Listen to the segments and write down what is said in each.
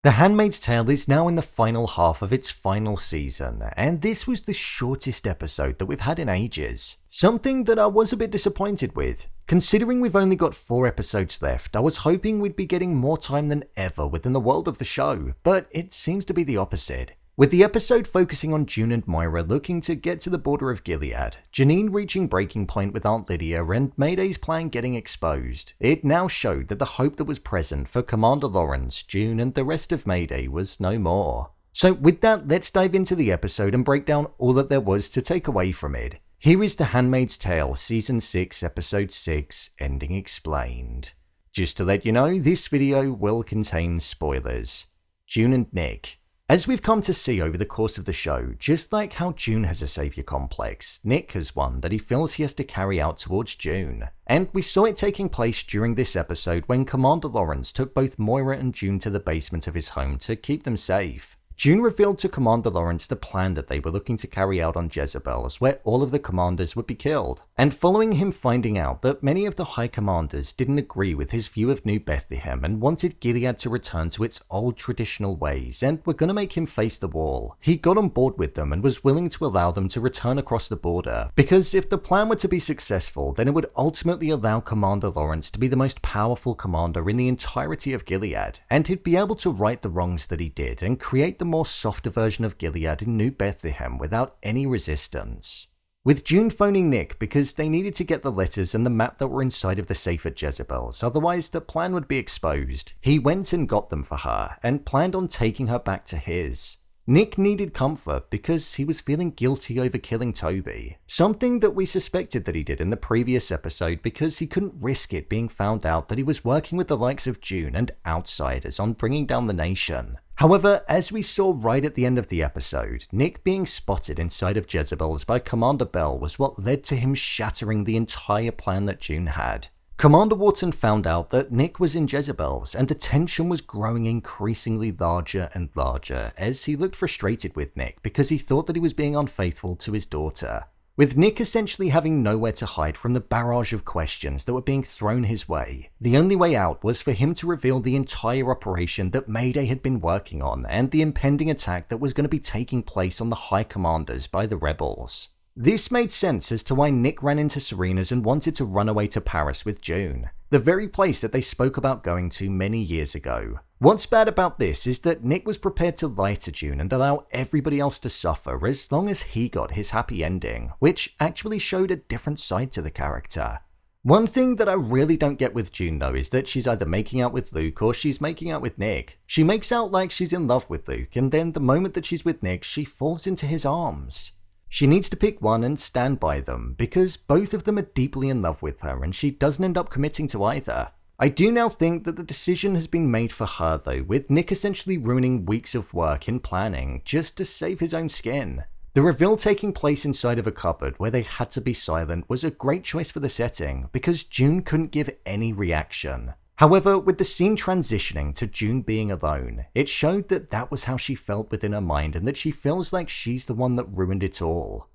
The Handmaid's Tale is now in the final half of its final season, and this was the shortest episode that we've had in ages. Something that I was a bit disappointed with. Considering we've only got 4 episodes left, I was hoping we'd be getting more time than ever within the world of the show, but it seems to be the opposite. With the episode focusing on June and Moira looking to get to the border of Gilead, Janine reaching breaking point with Aunt Lydia, and Mayday's plan getting exposed, it now showed that the hope that was present for Commander Lawrence, June, and the rest of Mayday was no more. So with that, let's dive into the episode and break down all that there was to take away from it. Here is The Handmaid's Tale, Season 6, Episode 6, Ending Explained. Just to let you know, this video will contain spoilers. June and Nick. As we've come to see over the course of the show, just like how June has a savior complex, Nick has one that he feels he has to carry out towards June. And we saw it taking place during this episode when Commander Lawrence took both Moira and June to the basement of his home to keep them safe. June revealed to Commander Lawrence the plan that they were looking to carry out on Jezebel, where all of the commanders would be killed. And following him finding out that many of the high commanders didn't agree with his view of New Bethlehem and wanted Gilead to return to its old traditional ways and were going to make him face the wall, he got on board with them and was willing to allow them to return across the border. Because if the plan were to be successful, then it would ultimately allow Commander Lawrence to be the most powerful commander in the entirety of Gilead, and he'd be able to right the wrongs that he did and create the more softer version of Gilead in New Bethlehem without any resistance. With June phoning Nick because they needed to get the letters and the map that were inside of the safe at Jezebel's, otherwise the plan would be exposed, he went and got them for her and planned on taking her back to his. Nick needed comfort because he was feeling guilty over killing Toby, something that we suspected that he did in the previous episode because he couldn't risk it being found out that he was working with the likes of June and outsiders on bringing down the nation. However, as we saw right at the end of the episode, Nick being spotted inside of Jezebel's by Commander Bell was what led to him shattering the entire plan that June had. Commander Wharton found out that Nick was in Jezebel's, and the tension was growing increasingly larger and larger as he looked frustrated with Nick because he thought that he was being unfaithful to his daughter. With Nick essentially having nowhere to hide from the barrage of questions that were being thrown his way, the only way out was for him to reveal the entire operation that Mayday had been working on and the impending attack that was going to be taking place on the High Commanders by the rebels. This made sense as to why Nick ran into Serena's and wanted to run away to Paris with June, the very place that they spoke about going to many years ago. What's bad about this is that Nick was prepared to lie to June and allow everybody else to suffer as long as he got his happy ending, which actually showed a different side to the character. One thing that I really don't get with June though is that she's either making out with Luke or she's making out with Nick. She makes out like she's in love with Luke, and then the moment that she's with Nick, she falls into his arms. She needs to pick one and stand by them, because both of them are deeply in love with her and she doesn't end up committing to either. I do now think that the decision has been made for her though, with Nick essentially ruining weeks of work in planning just to save his own skin. The reveal taking place inside of a cupboard where they had to be silent was a great choice for the setting, because June couldn't give any reaction. However, with the scene transitioning to June being alone, it showed that that was how she felt within her mind and that she feels like she's the one that ruined it all.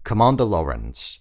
Commander Lawrence.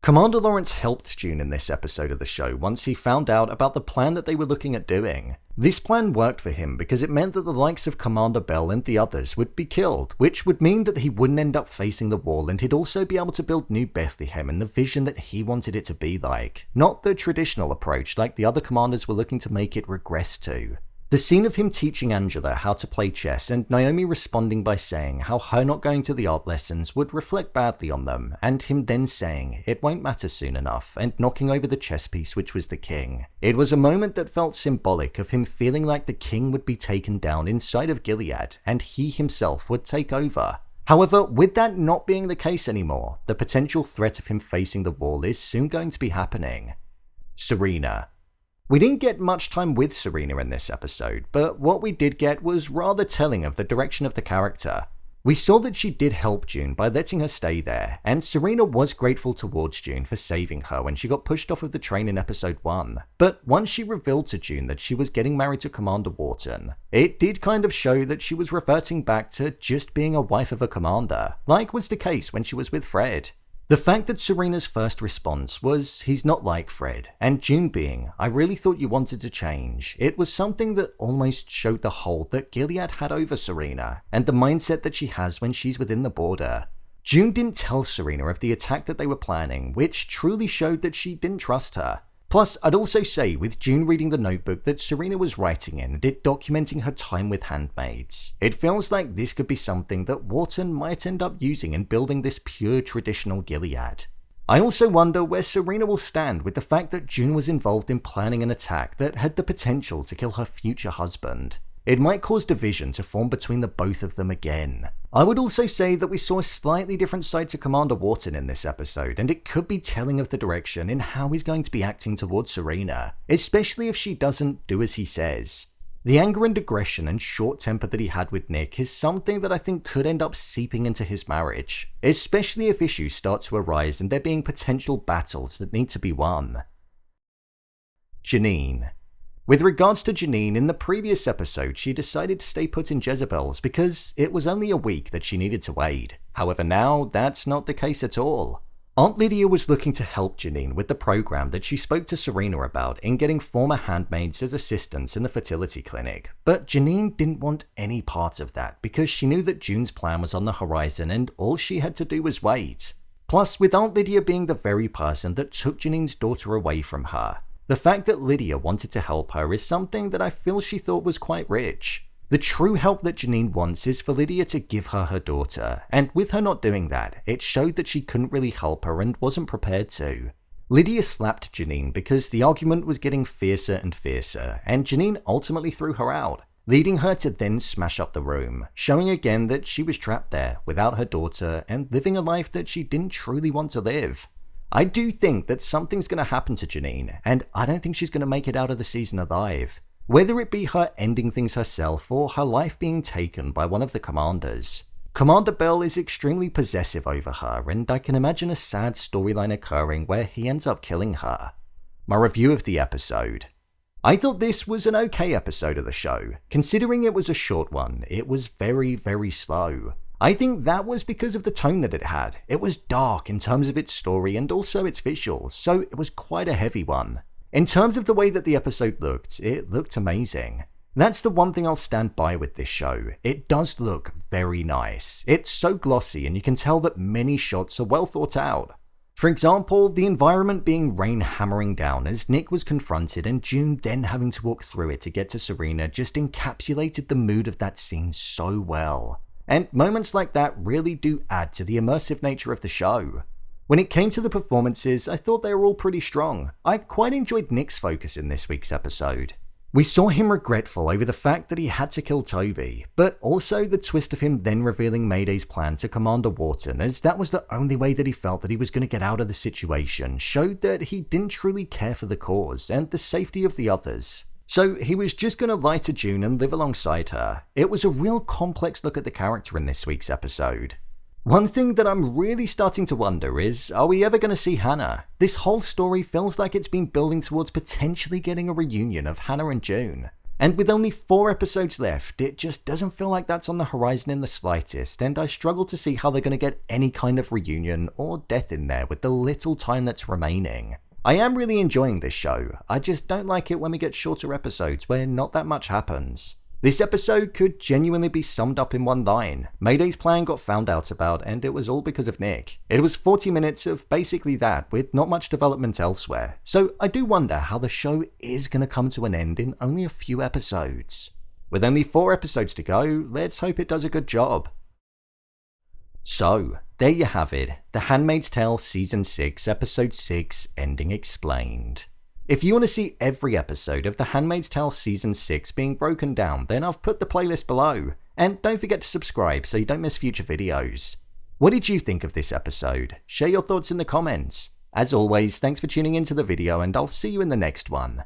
Commander Lawrence helped June in this episode of the show once he found out about the plan that they were looking at doing. This plan worked for him because it meant that the likes of Commander Bell and the others would be killed, which would mean that he wouldn't end up facing the wall, and he'd also be able to build New Bethlehem in the vision that he wanted it to be like, not the traditional approach like the other commanders were looking to make it regress to. The scene of him teaching Angela how to play chess and Naomi responding by saying how her not going to the art lessons would reflect badly on them, and him then saying it won't matter soon enough and knocking over the chess piece which was the king. It was a moment that felt symbolic of him feeling like the king would be taken down inside of Gilead and he himself would take over. However, with that not being the case anymore, the potential threat of him facing the wall is soon going to be happening. Serena. We didn't get much time with Serena in this episode, but what we did get was rather telling of the direction of the character. We saw that she did help June by letting her stay there, and Serena was grateful towards June for saving her when she got pushed off of the train in episode 1. But once she revealed to June that she was getting married to Commander Wharton, it did kind of show that she was reverting back to just being a wife of a commander, like was the case when she was with Fred. The fact that Serena's first response was, "He's not like Fred," and June being, "I really thought you wanted to change," it was something that almost showed the hold that Gilead had over Serena, and the mindset that she has when she's within the border. June didn't tell Serena of the attack that they were planning, which truly showed that she didn't trust her. Plus, I'd also say with June reading the notebook that Serena was writing in and it documenting her time with Handmaids, it feels like this could be something that Wharton might end up using in building this pure traditional Gilead. I also wonder where Serena will stand with the fact that June was involved in planning an attack that had the potential to kill her future husband. It might cause division to form between the both of them again. I would also say that we saw a slightly different side to Commander Wharton in this episode, and it could be telling of the direction in how he's going to be acting towards Serena, especially if she doesn't do as he says. The anger and aggression and short temper that he had with Nick is something that I think could end up seeping into his marriage, especially if issues start to arise and there being potential battles that need to be won. Janine. With regards to Janine, in the previous episode she decided to stay put in Jezebel's because it was only a week that she needed to aid. However now, that's not the case at all. Aunt Lydia was looking to help Janine with the program that she spoke to Serena about in getting former handmaids as assistants in the fertility clinic, but Janine didn't want any part of that because she knew that June's plan was on the horizon and all she had to do was wait. Plus, with Aunt Lydia being the very person that took Janine's daughter away from her, the fact that Lydia wanted to help her is something that I feel she thought was quite rich. The true help that Janine wants is for Lydia to give her her daughter, and with her not doing that, it showed that she couldn't really help her and wasn't prepared to. Lydia slapped Janine because the argument was getting fiercer and fiercer, and Janine ultimately threw her out, leading her to then smash up the room, showing again that she was trapped there without her daughter and living a life that she didn't truly want to live. I do think that something's going to happen to Janine, and I don't think she's going to make it out of the season alive. Whether it be her ending things herself or her life being taken by one of the commanders. Commander Bell is extremely possessive over her, and I can imagine a sad storyline occurring where he ends up killing her. My review of the episode. I thought this was an okay episode of the show. Considering it was a short one, it was very slow. I think that was because of the tone that it had. It was dark in terms of its story and also its visuals, so it was quite a heavy one. In terms of the way that the episode looked, it looked amazing. That's the one thing I'll stand by with this show. It does look very nice. It's so glossy and you can tell that many shots are well thought out. For example, the environment being rain hammering down as Nick was confronted and June then having to walk through it to get to Serena just encapsulated the mood of that scene so well. And moments like that really do add to the immersive nature of the show. When it came to the performances, I thought they were all pretty strong. I quite enjoyed Nick's focus in this week's episode. We saw him regretful over the fact that he had to kill Toby, but also the twist of him then revealing Mayday's plan to Commander Wharton, as that was the only way that he felt that he was going to get out of the situation, showed that he didn't truly care for the cause and the safety of the others. So he was just going to lie to June and live alongside her. It was a real complex look at the character in this week's episode. One thing that I'm really starting to wonder is, are we ever going to see Hannah? This whole story feels like it's been building towards potentially getting a reunion of Hannah and June. And with only 4 episodes left, it just doesn't feel like that's on the horizon in the slightest, and I struggle to see how they're going to get any kind of reunion or death in there with the little time that's remaining. I am really enjoying this show, I just don't like it when we get shorter episodes where not that much happens. This episode could genuinely be summed up in one line. Mayday's plan got found out about and it was all because of Nick. It was 40 minutes of basically that with not much development elsewhere, so I do wonder how the show is going to come to an end in only a few episodes. With only 4 episodes to go, let's hope it does a good job. So, there you have it, The Handmaid's Tale Season 6, Episode 6, Ending Explained. If you want to see every episode of The Handmaid's Tale Season 6 being broken down, then I've put the playlist below. And don't forget to subscribe so you don't miss future videos. What did you think of this episode? Share your thoughts in the comments. As always, thanks for tuning into the video and I'll see you in the next one.